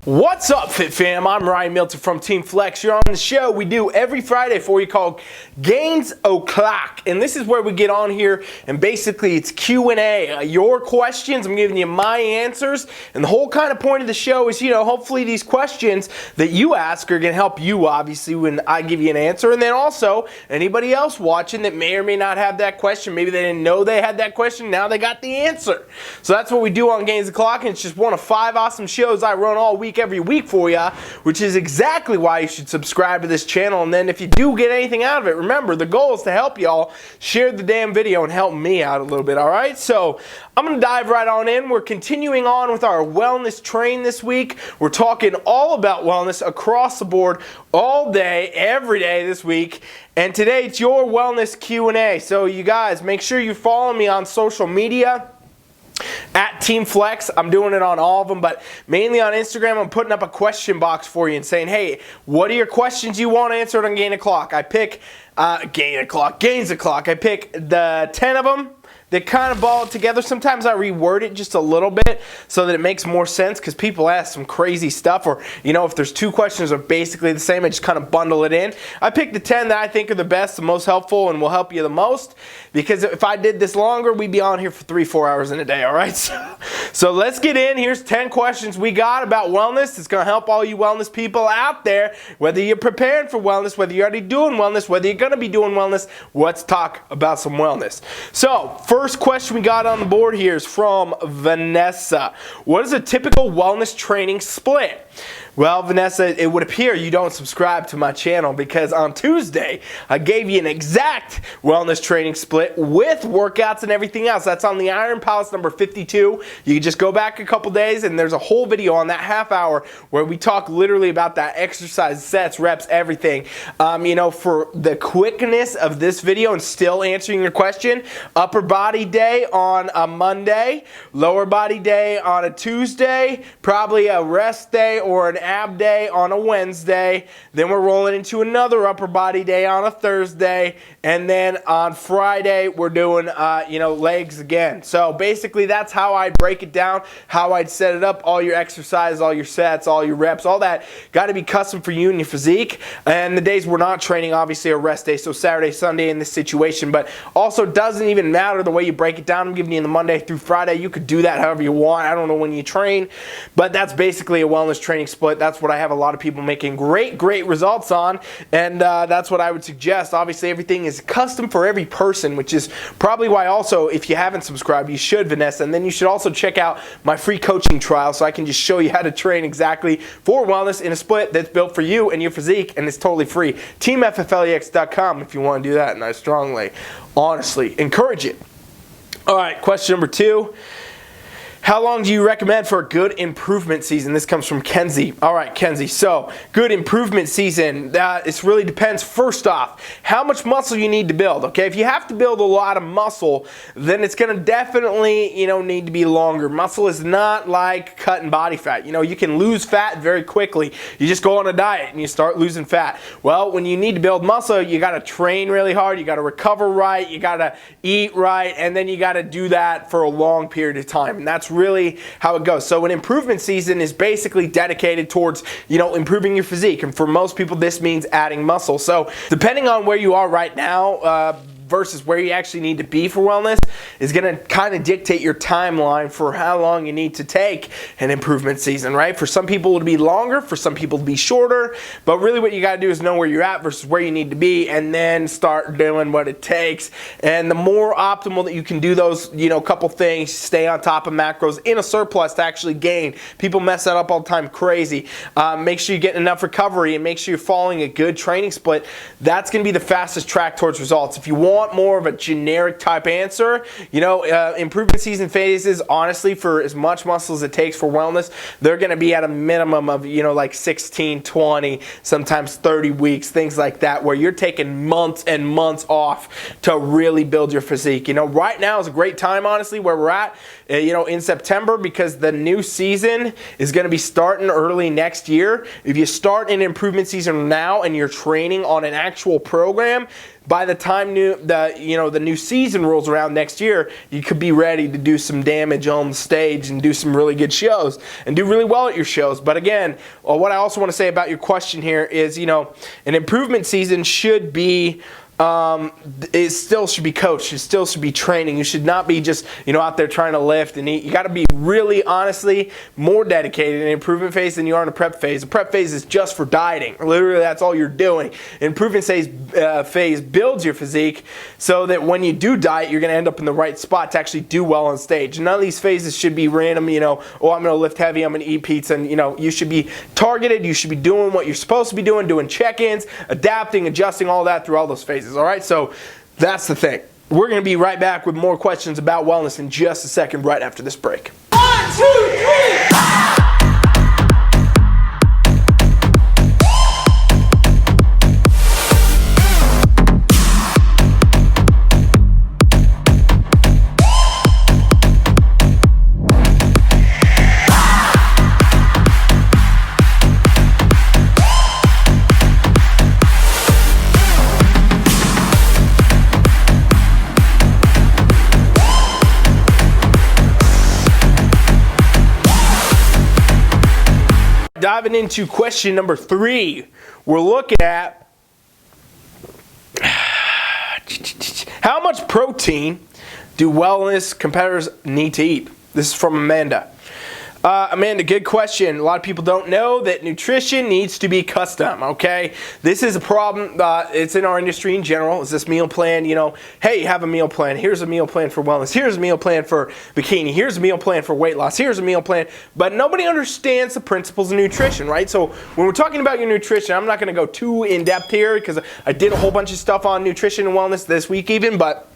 What's up, Fit Fam? I'm Ryan Milton from TeamFFLEX. You're on the show we do every Friday for you called Gainz O'Clock. And this is where we get on here and basically it's Q&A. Your questions, I'm giving you my answers. And the whole kind of point of the show is, hopefully these questions that you ask are going to help you, obviously, when I give you an answer. And then also, anybody else watching that may or may not have that question, maybe they didn't know they had that question, now they got the answer. So that's what we do on Gainz O'Clock, and it's just one of 5 awesome shows I run all week, every week for you, which is exactly why you should subscribe to this channel. And then if you do get anything out of it, remember the goal is to help y'all share the damn video and help me out a little bit. All right, so I'm gonna dive right on in. We're continuing on with our wellness train this week. We're talking all about wellness across the board all day, every day this week. And today it's your wellness Q&A. So you guys, make sure you follow me on social media at TeamFFLEX. I'm doing it on all of them, but mainly on Instagram. I'm putting up a question box for you and saying, hey, what are your questions you want answered on Gainz O'Clock? I pick Gainz O'Clock. I pick the 10 of them. They kind of ball it together. Sometimes I reword it just a little bit so that it makes more sense because people ask some crazy stuff, or if there's 2 questions that are basically the same, I just kind of bundle it in. I picked the 10 that I think are the best, the most helpful, and will help you the most, because if I did this longer, we'd be on here for 3-4 hours in a day, all right? So let's get in. Here's 10 questions we got about wellness. It's going to help all you wellness people out there, whether you're preparing for wellness, whether you're already doing wellness, whether you're going to be doing wellness. Let's talk about some wellness. So first question we got on the board here is from Vanessa. What is a typical wellness training split? Well, Vanessa, it would appear you don't subscribe to my channel, because on Tuesday I gave you an exact wellness training split with workouts and everything else. That's on the Iron Palace number 52. You can just go back a couple days and there's a whole video on that half hour where we talk literally about that exercise, sets, reps, everything. For the quickness of this video and still answering your question, upper body day on a Monday, lower body day on a Tuesday, probably a rest day or an ab day on a Wednesday, then we're rolling into another upper body day on a Thursday, and then on Friday we're doing legs again. So basically that's how I break it down, how I'd set it up. All your exercises, all your sets, all your reps, all that got to be custom for you and your physique. And the days we're not training obviously are rest days, so Saturday, Sunday in this situation, but also doesn't even matter the way you break it down. I'm giving you the Monday through Friday. You could do that however you want. I don't know when you train, but that's basically a wellness training split. That's what I have a lot of people making great results on, and that's what I would suggest. Obviously everything is custom for every person, which is probably why also, if you haven't subscribed, you should, Vanessa, and then you should also check out my free coaching trial so I can just show you how to train exactly for wellness in a split that's built for you and your physique, and it's totally free. TeamFFLEX.com if you want to do that, and I strongly, honestly encourage it. All right, question number 2. How long do you recommend for a good improvement season? This comes from Kenzie. All right, Kenzie. So, good improvement season. It really depends. First off, how much muscle you need to build. Okay, if you have to build a lot of muscle, then it's going to definitely, need to be longer. Muscle is not like cutting body fat. You can lose fat very quickly. You just go on a diet and you start losing fat. Well, when you need to build muscle, you got to train really hard. You got to recover right. You got to eat right, and then you got to do that for a long period of time. And that's really how it goes. So an improvement season is basically dedicated towards, improving your physique. And for most people, this means adding muscle. So depending on where you are right now, versus where you actually need to be for wellness is going to kind of dictate your timeline for how long you need to take an improvement season, right? For some people it'll be longer, for some people it'll be shorter, but really what you got to do is know where you're at versus where you need to be, and then start doing what it takes. And the more optimal that you can do those, couple things, stay on top of macros in a surplus to actually gain. People mess that up all the time, crazy. Make sure you get enough recovery and make sure you're following a good training split. That's going to be the fastest track towards results. If you want more of a generic type answer, improvement season phases, honestly, for as much muscle as it takes for wellness, they're going to be at a minimum of, like 16, 20, sometimes 30 weeks, things like that, where you're taking months and months off to really build your physique. Right now is a great time, honestly, where we're at, in September, because the new season is going to be starting early next year. If you start an improvement season now and you're training on an actual program, by the time the new season rolls around next year, you could be ready to do some damage on the stage and do some really good shows and do really well at your shows. But again, what I also want to say about your question here is, an improvement season should be it still should be coached. It still should be training. You should not be just, out there trying to lift and eat. You got to be really, honestly, more dedicated in the improvement phase than you are in the prep phase. The prep phase is just for dieting. Literally, that's all you're doing. Improvement phase builds your physique so that when you do diet, you're going to end up in the right spot to actually do well on stage. None of these phases should be random, I'm going to lift heavy, I'm going to eat pizza. And, you should be targeted. You should be doing what you're supposed to be doing check-ins, adapting, adjusting, all that through all those phases. All right, so that's the thing. We're going to be right back with more questions about wellness in just a second, right after this break. 1, 2, 3. Diving into question number 3, we're looking at how much protein do wellness competitors need to eat? This is from Amanda. Amanda, good question. A lot of people don't know that nutrition needs to be custom, okay? This is a problem. It's in our industry in general. Is this meal plan, hey, have a meal plan. Here's a meal plan for wellness. Here's a meal plan for bikini. Here's a meal plan for weight loss. Here's a meal plan. But nobody understands the principles of nutrition, right? So when we're talking about your nutrition, I'm not going to go too in-depth here because I did a whole bunch of stuff on nutrition and wellness this week even, but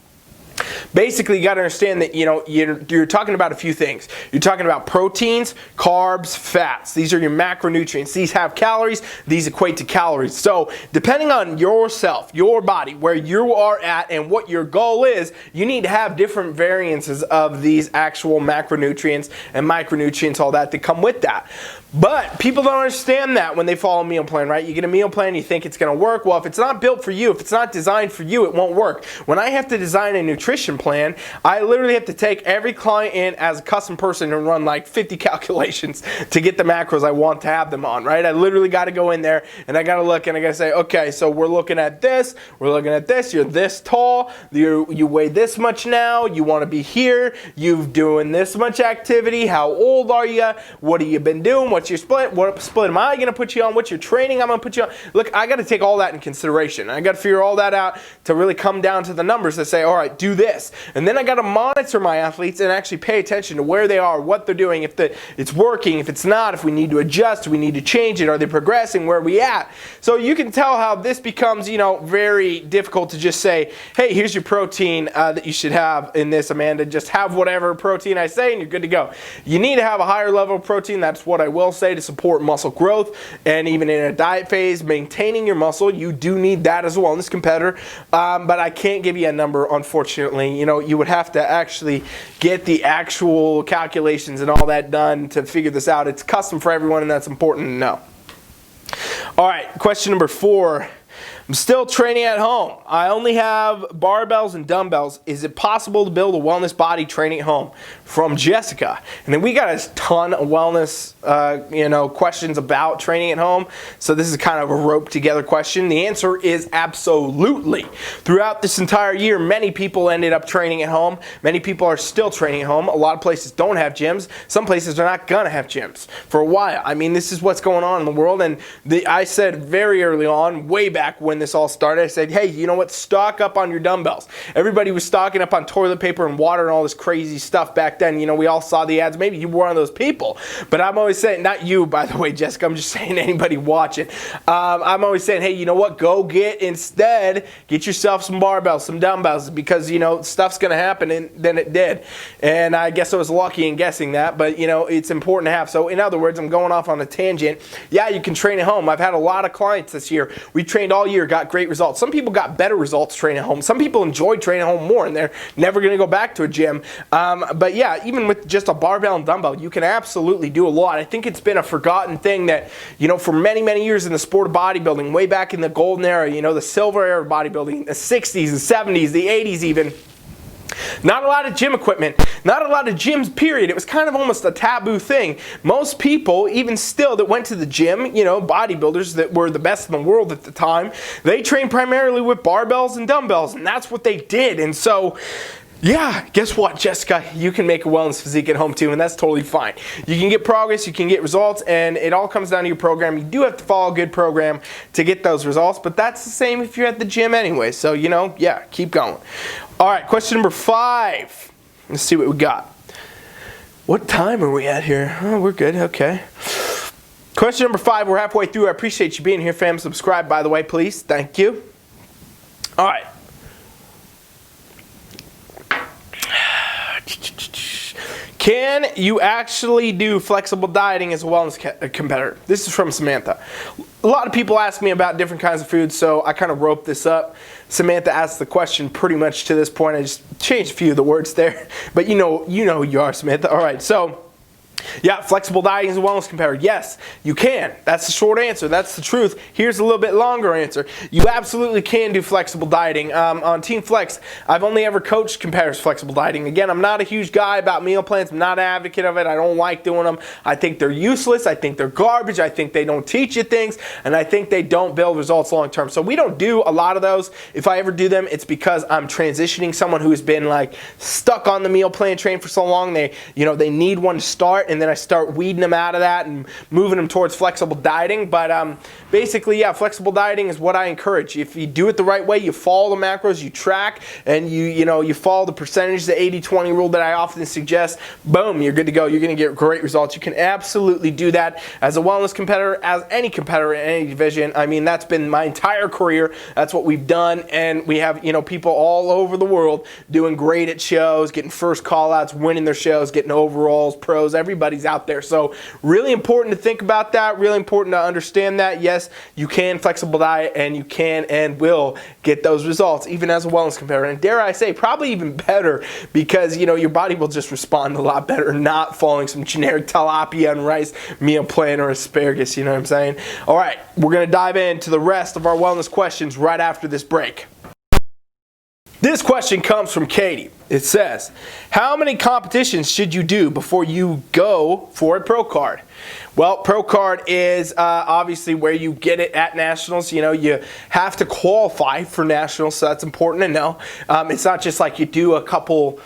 basically, you got to understand that you're talking about a few things. You're talking about proteins, carbs, fats. These are your macronutrients. These have calories. These equate to calories. So depending on yourself, your body, where you are at, and what your goal is, you need to have different variances of these actual macronutrients and micronutrients, all that come with that. But people don't understand that when they follow a meal plan, right? You get a meal plan, you think it's going to work. Well, if it's not built for you, if it's not designed for you, it won't work. When I have to design a nutrition plan, I literally have to take every client in as a custom person and run like 50 calculations to get the macros I want to have them on, right? I literally got to go in there and I got to look and I got to say, okay, so we're looking at this, you're this tall, you weigh this much now, you want to be here, you've doing this much activity, how old are you, what have you been doing, what's your split, what split am I going to put you on, what's your training I'm going to put you on. Look, I got to take all that in consideration. I got to figure all that out to really come down to the numbers to say, all right, do this. And then I got to monitor my athletes and actually pay attention to where they are, what they're doing, if it's working, if it's not, if we need to adjust, do we need to change it, are they progressing, where are we at? So you can tell how this becomes, very difficult to just say, hey, here's your protein that you should have in this, Amanda. Just have whatever protein I say and you're good to go. You need to have a higher level of protein. That's what I will say to support muscle growth. And even in a diet phase, maintaining your muscle, you do need that as a wellness competitor. But I can't give you a number, unfortunately. You would have to actually get the actual calculations and all that done to figure this out. It's custom for everyone, and that's important to know. All right, question number 4. I'm still training at home. I only have barbells and dumbbells. Is it possible to build a wellness body training at home? From Jessica. And then we got a ton of wellness questions about training at home. So this is kind of a roped together question. The answer is absolutely. Throughout this entire year, many people ended up training at home. Many people are still training at home. A lot of places don't have gyms. Some places are not going to have gyms for a while. I mean, this is what's going on in the world. And I said very early on, way back when this all started, I said, hey, you know what? Stock up on your dumbbells. Everybody was stocking up on toilet paper and water and all this crazy stuff back then. We all saw the ads. Maybe you were one of those people. But I'm always saying, not you, by the way, Jessica, I'm just saying anybody watching. I'm always saying, hey, you know what? Go get yourself some barbells, some dumbbells, because, stuff's going to happen, and then it did. And I guess I was lucky in guessing that, but, it's important to have. So, in other words, I'm going off on a tangent. Yeah, you can train at home. I've had a lot of clients this year. We trained all year. year got great results. Some people got better results training at home. Some people enjoy training at home more, and they're never going to go back to a gym. But yeah, even with just a barbell and dumbbell, you can absolutely do a lot. I think it's been a forgotten thing that, you know, for many, many years in the sport of bodybuilding, way back in the golden era, you know, the silver era of bodybuilding, the 60s, the 70s, the 80s even, not a lot of gym equipment, not a lot of gyms, period. It was kind of almost a taboo thing. Most people, even still, that went to the gym, you know, bodybuilders that were the best in the world at the time, they trained primarily with barbells and dumbbells, and that's what they did. And so, yeah, guess what, Jessica? You can make a wellness physique at home too, and that's totally fine. You can get progress, you can get results, and it all comes down to your program. You do have to follow a good program to get those results, but that's the same if you're at the gym anyway. So, you know, yeah, keep going. All right, question number 5. Let's see what we got. What time are we at here? Oh, we're good, okay. Question number 5, we're halfway through. I appreciate you being here, fam. Subscribe, by the way, please. Thank you. All right. Can you actually do flexible dieting as a wellness competitor? This is from Samantha. A lot of people ask me about different kinds of foods, so I kind of roped this up. Samantha asked the question pretty much to this point. I just changed a few of the words there, but you know who you are, Samantha. All right, so yeah, flexible dieting is a wellness competitor. Yes, you can. That's the short answer. That's the truth. Here's a little bit longer answer. You absolutely can do flexible dieting. On Team Flex, I've only ever coached competitors flexible dieting. Again, I'm not a huge guy about meal plans. I'm not an advocate of it. I don't like doing them. I think they're useless. I think they're garbage. I think they don't teach you things, and I think they don't build results long term. So we don't do a lot of those. If I ever do them, it's because I'm transitioning someone who has been like stuck on the meal plan train for so long. They need one to start, and then I start weeding them out of that and moving them towards flexible dieting. But basically, yeah, flexible dieting is what I encourage. If you do it the right way, you follow the macros, you track, and you follow the percentage, the 80-20 rule that I often suggest, boom, you're good to go. You're going to get great results. You can absolutely do that as a wellness competitor, as any competitor in any division. I mean, that's been my entire career. That's what we've done, and we have people all over the world doing great at shows, getting first call-outs, winning their shows, getting overalls, pros. Everybody's out there. So really important to think about that, really important to understand that. Yes, you can flexible diet, and you can and will get those results even as a wellness competitor. And dare I say, probably even better, because your body will just respond a lot better not following some generic tilapia and rice meal plan or asparagus, you know what I'm saying? All right, we're going to dive into the rest of our wellness questions right after this break. This question comes from Katie. It says, how many competitions should you do before you go for a pro card? Well, pro card is obviously where you get it at nationals. You have to qualify for nationals, so that's important to know. It's not just like you do a couple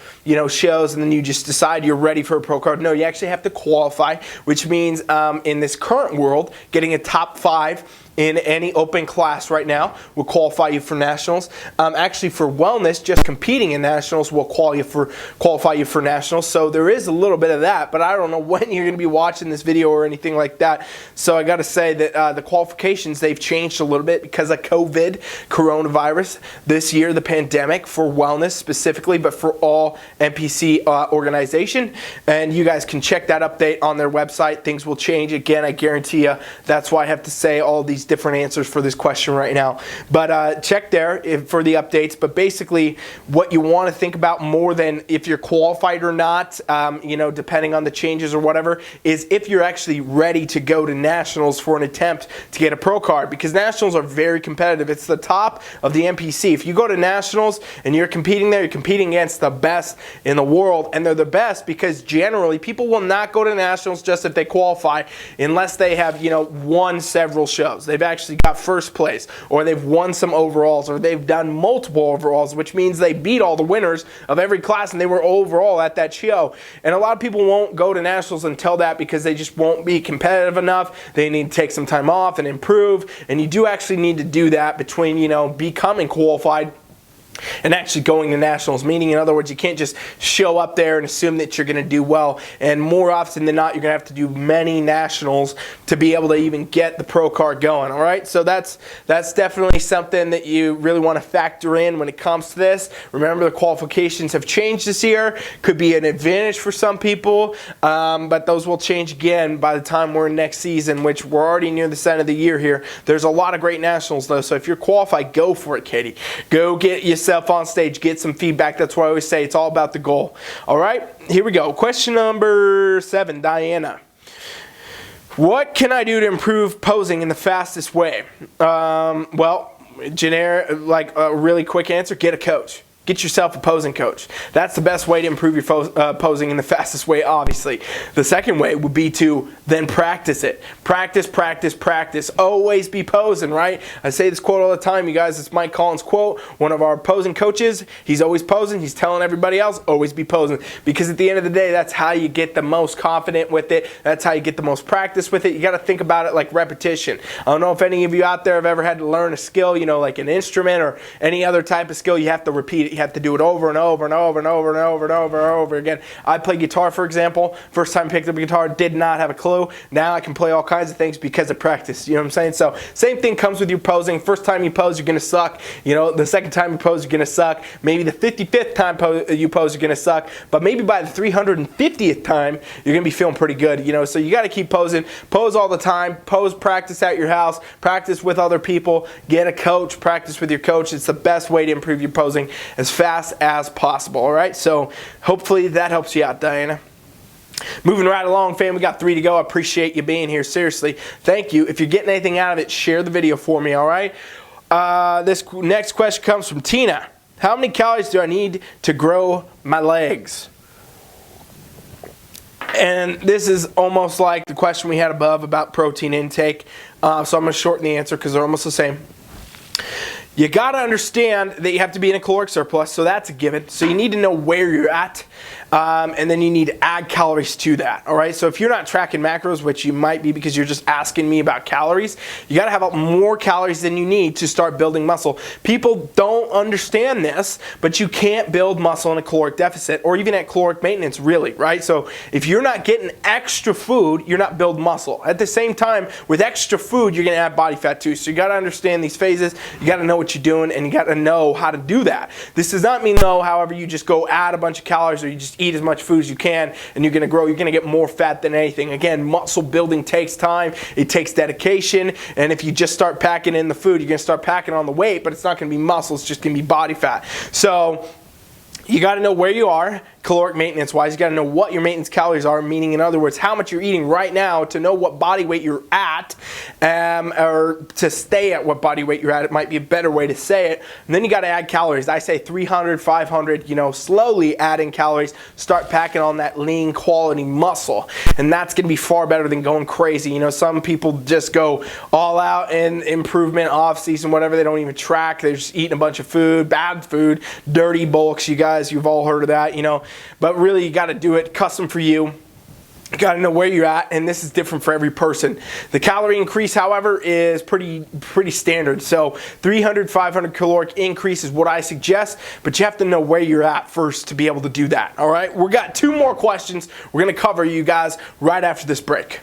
shows and then you just decide you're ready for a pro card. No, you actually have to qualify, which means in this current world, getting a top 5 in any open class right now will qualify you for nationals. Actually, for wellness, just competing in nationals will qualify you for nationals. So there is a little bit of that, but I don't know when you're going to be watching this video or anything like that. So I got to say that the qualifications, they've changed a little bit because of COVID, coronavirus this year, the pandemic, for wellness specifically, but for all NPC organization. And you guys can check that update on their website. Things will change again, I guarantee you. That's why I have to say all these different answers for this question right now. But check there for the updates. But basically, what you want to think about more than if you're qualified or not, depending on the changes or whatever, is if you're actually ready to go to nationals for an attempt to get a pro card, because nationals are very competitive. It's the top of the NPC. If you go to nationals and you're competing there, you're competing against the best in the world, and they're the best because generally people will not go to nationals just if they qualify unless they have won several shows. They've actually got first place, or they've won some overalls, or they've done multiple overalls, which means they beat all the winners of every class and they were overall at that show. And a lot of people won't go to nationals until that because they just won't be competitive enough. They need to take some time off and improve, and you do actually need to do that between becoming qualified and actually going to nationals, meaning in other words, you can't just show up there and assume that you're going to do well, and more often than not, you're going to have to do many nationals to be able to even get the pro card going. All right, so that's definitely something that you really want to factor in when it comes to this. Remember, the qualifications have changed this year. Could be an advantage for some people, but those will change again by the time we're in next season, which we're already near the end of the year here. There's a lot of great nationals though, so if you're qualified, go for it, Katie. Go get yourself on stage, get some feedback. That's what I always say, it's all about the goal. All right, here we go. Question number 7, Diana. What can I do to improve posing in the fastest way? Well, generic, like a really quick answer, get a coach. Get yourself a posing coach. That's the best way to improve your posing in the fastest way, obviously. The second way would be to then practice it. Practice, practice, practice. Always be posing, right? I say this quote all the time, you guys. It's Mike Collins' quote. One of our posing coaches, he's always posing. He's telling everybody else, always be posing. Because at the end of the day, that's how you get the most confident with it. That's how you get the most practice with it. You got to think about it like repetition. I don't know if any of you out there have ever had to learn a skill, you know, like an instrument or any other type of skill. You have to repeat it. You have to do it over and over and over and over and over and over and over again. I play guitar, for example. First time I picked up a guitar, did not have a clue. Now I can play all kinds of things because of practice. You know what I'm saying? So same thing comes with your posing. First time you pose, you're going to suck. You know, the second time you pose, you're going to suck. Maybe the 55th time you pose, you're going to suck. But maybe by the 350th time, you're going to be feeling pretty good. You know, so you got to keep posing. Pose all the time. Pose, practice at your house. Practice with other people. Get a coach. Practice with your coach. It's the best way to improve your posing as fast as possible. All right, so hopefully that helps you out, Diana. Moving right along, fam, we got 3 to go. I appreciate you being here. Seriously, thank you. If you're getting anything out of it, share the video for me, all right? This next question comes from Tina. How many calories do I need to grow my legs? And this is almost like the question we had above about protein intake. So I'm going to shorten the answer because they're almost the same. You got to understand that you have to be in a caloric surplus, so that's a given. So you need to know where you're at, and then you need to add calories to that, all right? So if you're not tracking macros, which you might be because you're just asking me about calories, you got to have more calories than you need to start building muscle. People don't understand this, but you can't build muscle in a caloric deficit or even at caloric maintenance, really, right? So if you're not getting extra food, you're not building muscle. At the same time, with extra food, you're going to add body fat too. So you got to understand these phases. You got to know what you're doing, and you got to know how to do that. This does not mean, though, however, you just go add a bunch of calories or you just eat as much food as you can and you're going to grow. You're going to get more fat than anything. Again, muscle building takes time. It takes dedication, and if you just start packing in the food, you're going to start packing on the weight, but it's not going to be muscle. It's just going to be body fat. So you got to know where you are caloric maintenance wise. You got to know what your maintenance calories are, meaning in other words how much you're eating right now to know what body weight you're at, or to stay at what body weight you're at. It might be a better way to say it. And then you got to add calories. I say 300, 500, you know, slowly adding calories. Start packing on that lean quality muscle, and that's going to be far better than going crazy. You know, some people just go all out in improvement off season, whatever. They don't even track. They're just eating a bunch of food, bad food, dirty bulks. You guys, you've all heard of that, you know. But really, you got to do it custom for you. You got to know where you're at, and this is different for every person. The calorie increase, however, is pretty standard. So 300, 500 caloric increase is what I suggest, but you have to know where you're at first to be able to do that. All right, we've got 2 more questions we're going to cover, you guys, right after this break.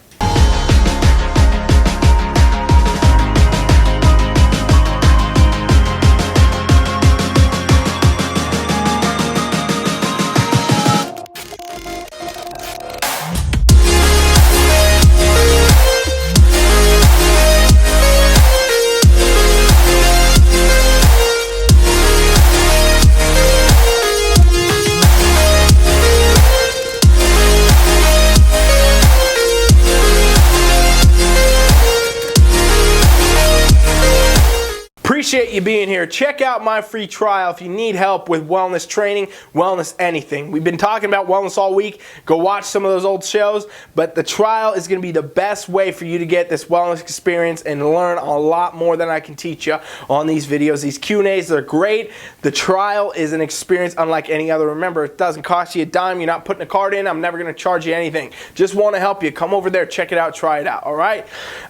Appreciate you being here. Check out my free trial if you need help with wellness training, wellness anything. We've been talking about wellness all week. Go watch some of those old shows, but the trial is going to be the best way for you to get this wellness experience and learn a lot more than I can teach you on these videos. These Q&As are great. The trial is an experience unlike any other. Remember, it doesn't cost you a dime. You're not putting a card in. I'm never going to charge you anything. Just want to help you. Come over there, check it out, try it out. All right?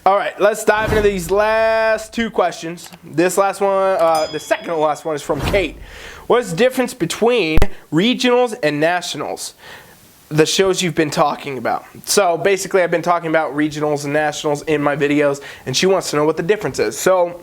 All right, let's dive into these last 2 questions. This last last one, the second to last one is from Kate. What is the difference between regionals and nationals? The shows you've been talking about. So basically I've been talking about regionals and nationals in my videos, and she wants to know what the difference is. So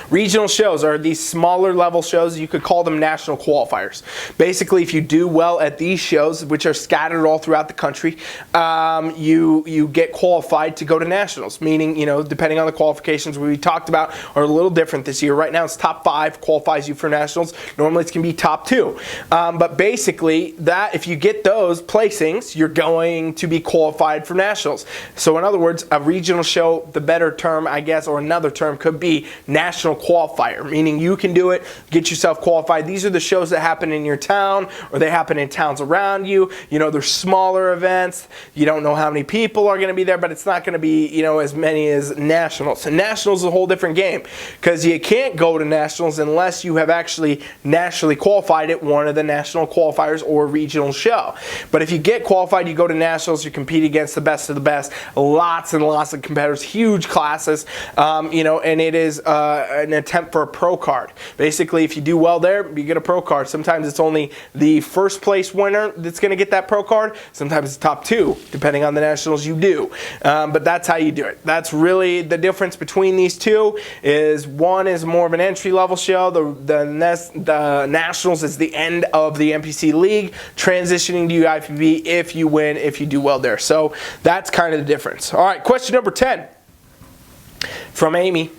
regional shows are these smaller level shows. You could call them national qualifiers. Basically, if you do well at these shows, which are scattered all throughout the country, you get qualified to go to nationals. Meaning, you know, depending on the qualifications we talked about are a little different this year. Right now, it's top 5 qualifies you for nationals. Normally, it's going to be top 2. But basically, that if you get those placings, you're going to be qualified for nationals. So in other words, a regional show, the better term, I guess, or another term could be national qualifier, meaning you can do it, get yourself qualified. These are the shows that happen in your town, or they happen in towns around you. You know, they're smaller events. You don't know how many people are going to be there, but it's not going to be, you know, as many as nationals. And nationals is a whole different game, because you can't go to nationals unless you have actually nationally qualified at one of the national qualifiers or regional show. But if you get qualified, you go to nationals, you compete against the best of the best. Lots and lots of competitors, huge classes, you know, and it is an attempt for a pro card. Basically, if you do well there, you get a pro card. Sometimes it's only the first place winner that's going to get that pro card. Sometimes it's top 2, depending on the nationals you do. But that's how you do it. That's really the difference between these two. Is one is more of an entry level show. The nationals is the end of the NPC league, transitioning to UIPB if you win, if you do well there. So that's kind of the difference. All right, question number 10 from Amy.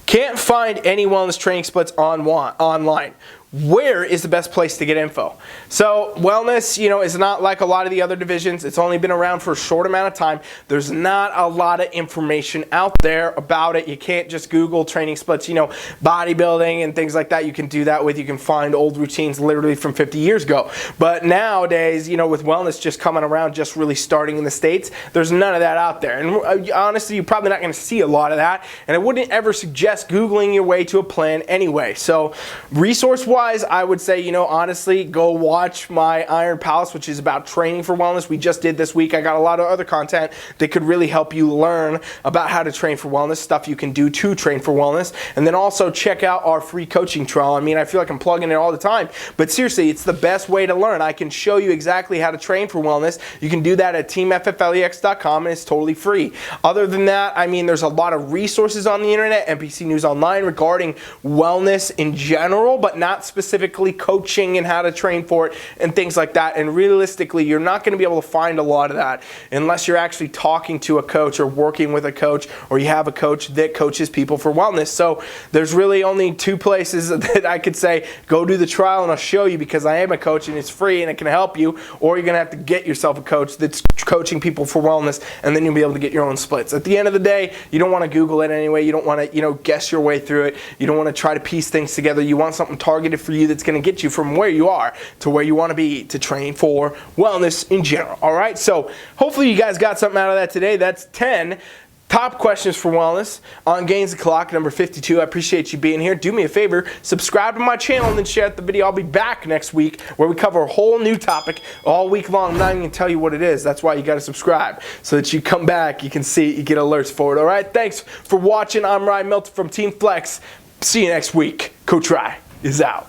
Can't find any wellness training splits online. Where is the best place to get info? So wellness, you know, is not like a lot of the other divisions. It's only been around for a short amount of time. There's not a lot of information out there about it. You can't just Google training splits, you know, bodybuilding and things like that. You can do that with. You can find old routines literally from 50 years ago. But nowadays, you know, with wellness just coming around, just really starting in the States, there's none of that out there. And honestly, you're probably not going to see a lot of that. And I wouldn't ever suggest Googling your way to a plan anyway. So resource-wise, I would say, you know, honestly, go watch my Iron Palace, which is about training for wellness. We just did this week. I got a lot of other content that could really help you learn about how to train for wellness, stuff you can do to train for wellness. And then also check out our free coaching trial. I mean, I feel like I'm plugging it all the time, but seriously, it's the best way to learn. I can show you exactly how to train for wellness. You can do that at TeamFFLEX.com, and it's totally free. Other than that, I mean, there's a lot of resources on the internet, NPC News Online, regarding wellness in general, but not specifically coaching and how to train for it and things like that. And realistically, you're not going to be able to find a lot of that unless you're actually talking to a coach or working with a coach, or you have a coach that coaches people for wellness. So there's really only 2 places that I could say, go do the trial and I'll show you, because I am a coach and it's free and it can help you, or you're going to have to get yourself a coach that's coaching people for wellness, and then you'll be able to get your own splits. At the end of the day, you don't want to Google it anyway. You don't want to, you know, guess your way through it. You don't want to try to piece things together. You want something targeted for you that's going to get you from where you are to where you want to be to train for wellness in general. All right, so hopefully you guys got something out of that today. That's 10 top questions for wellness on Gainz the Clock number 52. I appreciate you being here. Do me a favor, subscribe to my channel and then share the video. I'll be back next week where we cover a whole new topic all week long. I'm not even going to tell you what it is. That's why you got to subscribe, so that you come back, you can see, you get alerts for it. All right, thanks for watching. I'm Milton from TeamFFLEX. See you next week. Coach Rye is out.